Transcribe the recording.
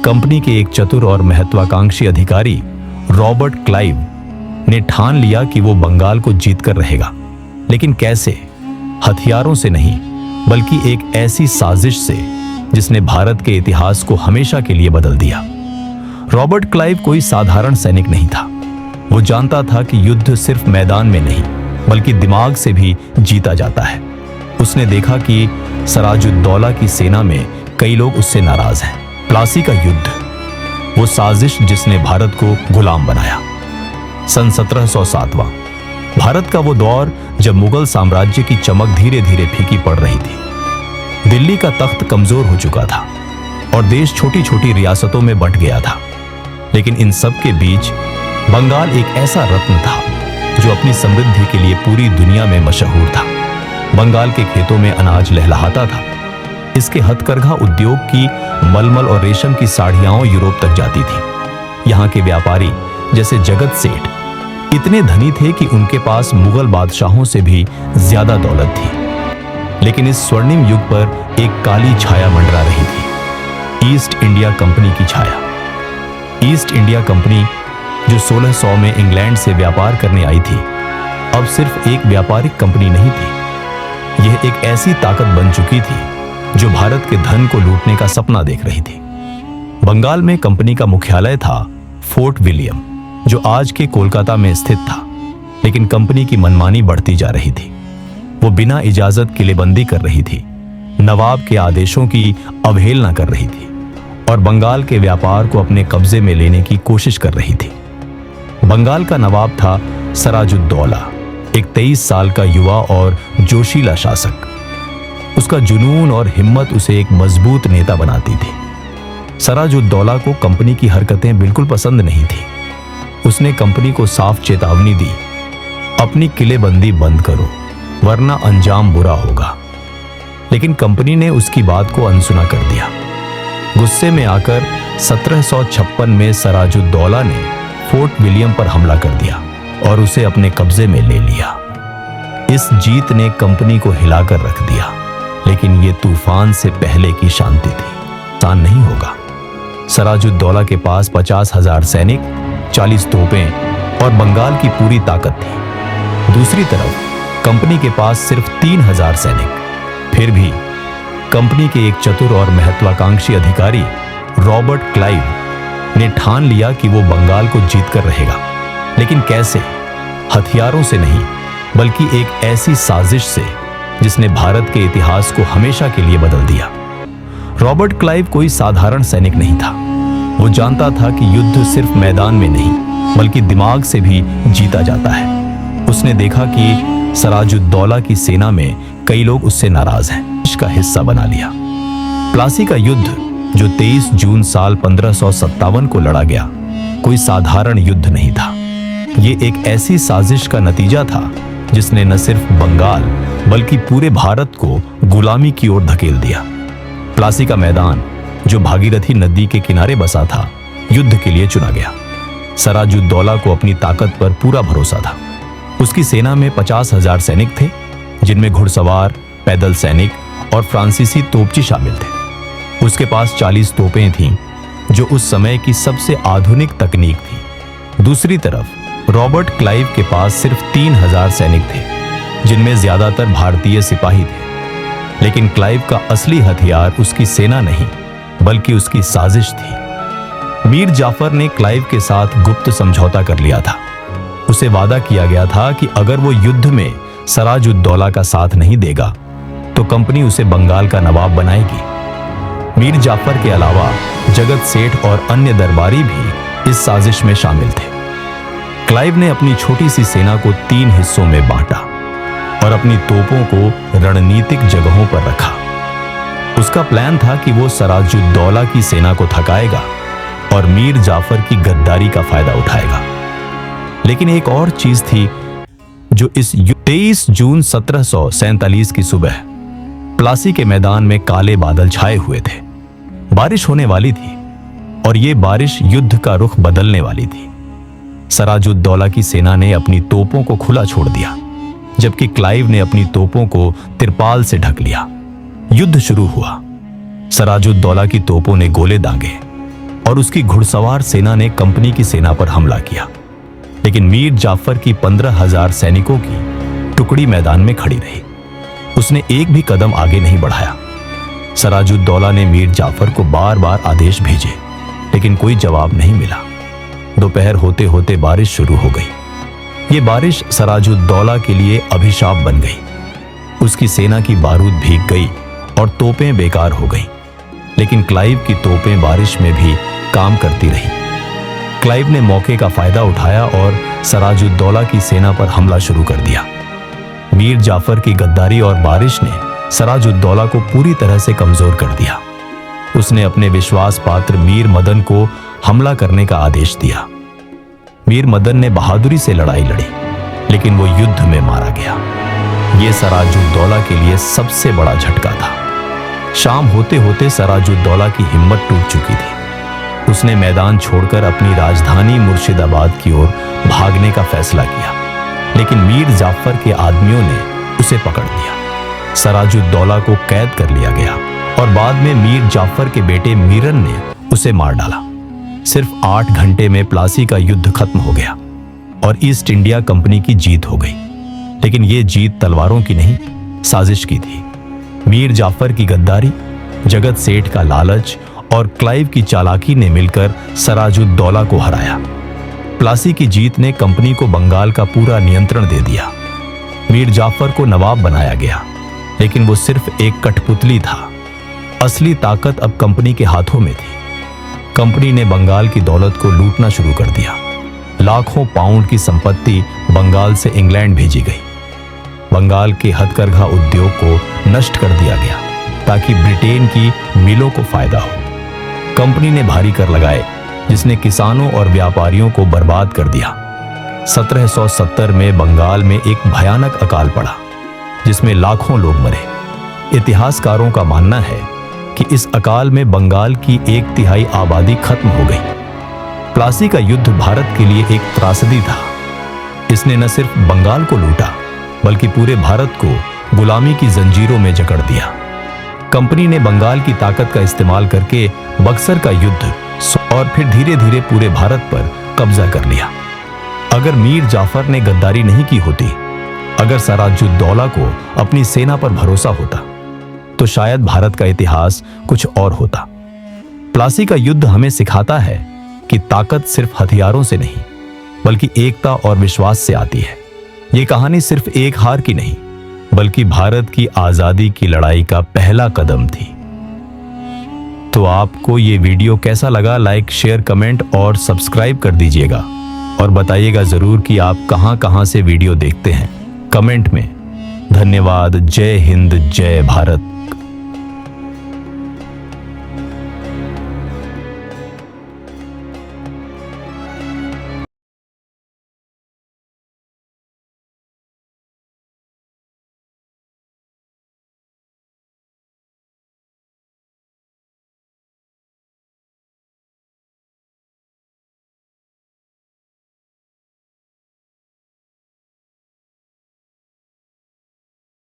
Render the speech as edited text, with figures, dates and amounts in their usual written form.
Company के एक चतुर और महत्वाकांक्षी अधिकारी रॉबर्ट क्लाइव ने ठान लिया कि वो बंगाल को जीतकर रहेगा। लेकिन कैसे? हथियारों से नहीं, बल्कि एक ऐसी साजिश से जिसने भारत के इतिहास को हमेशा के लिए बदल दिया। रॉबर्ट क्लाइव कोई साधारण सैनिक नहीं था। वो जानता था कि युद्ध सिर्फ मैदान में नहीं, बल्कि दिमाग से भी जीता जाता है। उसने देखा कि सराजुद्दौला की सेना में कई लोग उससे नाराज हैं। प्लासी का युद्ध, वो साजिश जिसने भारत को गुलाम बनाया। सन 1707वां, भारत का वो दौर जब मुगल साम्राज्य की चमक धीरे धीरे फीकी पड़ रही थी। दिल्ली का तख्त कमजोर हो चुका था और देश छोटी छोटी रियासतों में बंट गया था। लेकिन इन सब के बीच बंगाल एक ऐसा रत्न था जो अपनी समृद्धि के लिए पूरी दुनिया में मशहूर था। बंगाल के खेतों में अनाज लहलहाता था। इसके हथकरघा उद्योग की मलमल और रेशम की साड़ियां यूरोप तक जाती थी। यहाँ के व्यापारी जैसे जगत सेठ इतने धनी थे कि उनके पास मुगल बादशाहों से भी ज्यादा दौलत थी। लेकिन इस स्वर्णिम युग पर एक काली छाया मंडरा रही थी, ईस्ट इंडिया कंपनी की छाया। ईस्ट इंडिया कंपनी जो 1600 में इंग्लैंड से व्यापार करने आई थी, अब सिर्फ एक व्यापारिक कंपनी नहीं थी। यह एक ऐसी ताकत बन चुकी थी जो भारत के धन को लूटने का सपना देख रही थी। बंगाल में कंपनी का मुख्यालय था फोर्ट विलियम, जो आज के कोलकाता में स्थित था। लेकिन कंपनी की मनमानी बढ़ती जा रही थी। वो बिना इजाजत किलेबंदी कर रही थी, नवाब के आदेशों की अवहेलना कर रही थी और बंगाल के व्यापार को अपने कब्जे में लेने की कोशिश कर रही थी। बंगाल का नवाब था सराजुद्दौला, एक 23 साल का युवा और जोशीला शासक। उसका जुनून और हिम्मत उसे एक मजबूत नेता बनाती थी। सराजुद्दौला को कंपनी की हरकतें बिल्कुल पसंद नहीं थी। उसने कंपनी को साफ चेतावनी दी, अपनी किलेबंदी बंद करो वरना अंजाम बुरा होगा। लेकिन कंपनी ने उसकी बात को अनसुना कर दिया। गुस्से में आकर 1756 में सराजुद्दौला ने फोर्ट विलियम पर हमला कर दिया और उसे अपने कब्जे में ले लिया। इस जीत ने कंपनी को हिलाकर रख दिया। लेकिन यह तूफान से पहले की शांति थी। आसान नहीं होगा। सराजुद्दौला के पास 50,000 सैनिक, 40 तोपें और बंगाल की पूरी ताकत थी। दूसरी तरफ कंपनी के पास सिर्फ 3,000 सैनिक। फिर भी कंपनी के एक चतुर और महत्वाकांक्षी अधिकारी रॉबर्ट क्लाइव ने ठान लिया कि वो बंगाल को जीतकर रहेगा। लेकिन कैसे? हथियारों से नहीं, बल्कि एक ऐसी साजिश से जिसने भारत के इतिहास को हमेशा के लिए बदल दिया। रॉबर्ट क्लाइव कोई साधारण सैनिक नहीं था। वो जानता था कि युद्ध सिर्फ मैदान में नहीं, बल्कि दिमाग से भी जीता जाता है। उसने देखा कि सराजुद्दौला की सेना में कई लोग उससे नाराज हैं। इसका हिस्सा बना लिया। प्लासी का युद्ध जो 23 जून साल 1557 को लड़ा गया, कोई साधारण युद्ध नहीं था। ये एक ऐसी साजिश का नतीजा था जिसने न सिर्फ बंगाल बल्कि पूरे भारत को गुलामी की ओर धकेल दिया। प्लासी का मैदान जो भागीरथी नदी के किनारे बसा था, युद्ध के लिए चुना गया। सराजुद्दौला को अपनी ताकत पर पूरा भरोसा था। उसकी सेना में 50,000 सैनिक थे, जिनमें घुड़सवार, पैदल सैनिक और फ्रांसीसी तोपची शामिल थे। उसके पास 40 तोपें थीं, जो उस समय की सबसे आधुनिक तकनीक थी। दूसरी तरफ रॉबर्ट क्लाइव के पास सिर्फ 3,000 सैनिक थे, जिनमें ज्यादातर भारतीय सिपाही थे। लेकिन क्लाइव का असली हथियार उसकी सेना नहीं, बल्कि उसकी साजिश थी। मीर जाफर ने क्लाइव के साथ गुप्त समझौता कर लिया था। उसे वादा किया गया था कि अगर वो युद्ध में सराजुद्दौला का साथ नहीं देगा तो कंपनी उसे बंगाल का नवाब बनाएगी। मीर जाफर के अलावा जगत सेठ और अन्य दरबारी भी इस साजिश में शामिल थे। क्लाइव ने अपनी छोटी सी सेना को 3 हिस्सों में बांटा और अपनी तोपों को रणनीतिक जगहों पर रखा। उसका प्लान था कि वो सराजुद्दौला की सेना को थकाएगा और मीर जाफर की गद्दारी का फायदा उठाएगा। लेकिन एक और चीज थी जो इस 23 जून 1747 की सुबह प्लासी के मैदान में काले बादल छाए हुए थे। बारिश होने वाली थी और ये बारिश युद्ध का रुख बदलने वाली थी। सराजुद्दौला की सेना ने अपनी तोपों को खुला छोड़ दिया, जबकि क्लाइव ने अपनी तोपों को तिरपाल से ढक लिया। युद्ध शुरू हुआ। सराजुद्दौला की तोपों ने गोले दागे, और उसकी घुड़सवार सेना ने कंपनी की सेना पर हमला किया, लेकिन मीर जाफर की 15,000 सैनिकों की टुकड़ी मैदान में खड़ी रही। उसने एक भी कदम आगे नहीं बढ़ाया। सराजुद्दौला ने मीर जाफर को बार बार आदेश भेजे, लेकिन कोई जवाब नहीं मिला। दोपहर होते होते बारिश शुरू हो गई। ये बारिश सराजुद्दौला के लिए अभिशाप बन गई। उसकी सेना की बारूद भीग गई और तोपें बेकार हो गईं। लेकिन क्लाइव की तोपें बारिश में भी काम करती रहीं। क्लाइव ने मौके का फायदा उठाया और सराजुद्दौला की सेना पर हमला शुरू कर दिया। मीर जाफर की गद्दारी और बारिश ने सराजुद्दौला को पूरी तरह से कमजोर कर दिया। उसने अपने विश्वास पात्र मीर मदन को हमला करने का आदेश दिया। मीर मदन ने बहादुरी से लड़ाई लड़ी, लेकिन वो युद्ध में मारा गया। ये सराजुद्दौला के लिए सबसे बड़ा झटका था। शाम होते होते सराजुद्दौला की हिम्मत टूट चुकी थी। उसने मैदान छोड़कर अपनी राजधानी मुर्शिदाबाद की ओर भागने का फैसला किया, लेकिन मीर जाफर के आदमियों ने उसे पकड़ लिया। सराजुद्दौला को कैद कर लिया गया और बाद में मीर जाफर के बेटे मीरन ने उसे मार डाला। सिर्फ 8 घंटे में प्लासी का युद्ध खत्म हो गया और ईस्ट इंडिया कंपनी की जीत हो गई। लेकिन यह जीत तलवारों की नहीं, साजिश की थी। मीर जाफर की गद्दारी, जगत सेठ का लालच और क्लाइव की चालाकी ने मिलकर सराजुद्दौला को हराया। प्लासी की जीत ने कंपनी को बंगाल का पूरा नियंत्रण दे दिया। मीर जाफर को नवाब बनाया गया, लेकिन वो सिर्फ एक कठपुतली था। असली ताकत अब कंपनी के हाथों में थी। कंपनी ने बंगाल की दौलत को लूटना शुरू कर दिया। लाखों पाउंड की संपत्ति बंगाल से इंग्लैंड भेजी गई। बंगाल के हथकरघा उद्योग को नष्ट कर दिया गया ताकि ब्रिटेन की मिलों को फायदा हो। कंपनी ने भारी कर लगाए, जिसने किसानों और व्यापारियों को बर्बाद कर दिया। 1770 में बंगाल में एक भयानक अकाल पड़ा, जिसमें लाखों लोग मरे। इतिहासकारों का मानना है कि इस अकाल में बंगाल की 1/3 आबादी खत्म हो गई। प्लासी का युद्ध भारत के लिए एक त्रासदी था। इसने न सिर्फ बंगाल को लूटा, बल्कि पूरे भारत को गुलामी की जंजीरों में जकड़ दिया। कंपनी ने बंगाल की ताकत का इस्तेमाल करके बक्सर का युद्ध और फिर धीरे धीरे पूरे भारत पर कब्जा कर लिया। अगर मीर जाफर ने गद्दारी नहीं की होती, अगर सराजुद्दौला को अपनी सेना पर भरोसा होता, तो शायद भारत का इतिहास कुछ और होता। प्लासी का युद्ध हमें सिखाता है कि ताकत सिर्फ हथियारों से नहीं, बल्कि एकता और विश्वास से आती है। ये कहानी सिर्फ एक हार की नहीं, बल्कि भारत की आजादी की लड़ाई का पहला कदम थी। तो आपको ये वीडियो कैसा लगा? लाइक, शेयर, कमेंट और सब्सक्राइब कर दीजिएगा और बताइएगा जरूर कि आप कहां से वीडियो देखते हैं कमेंट में। धन्यवाद। जय हिंद, जय भारत।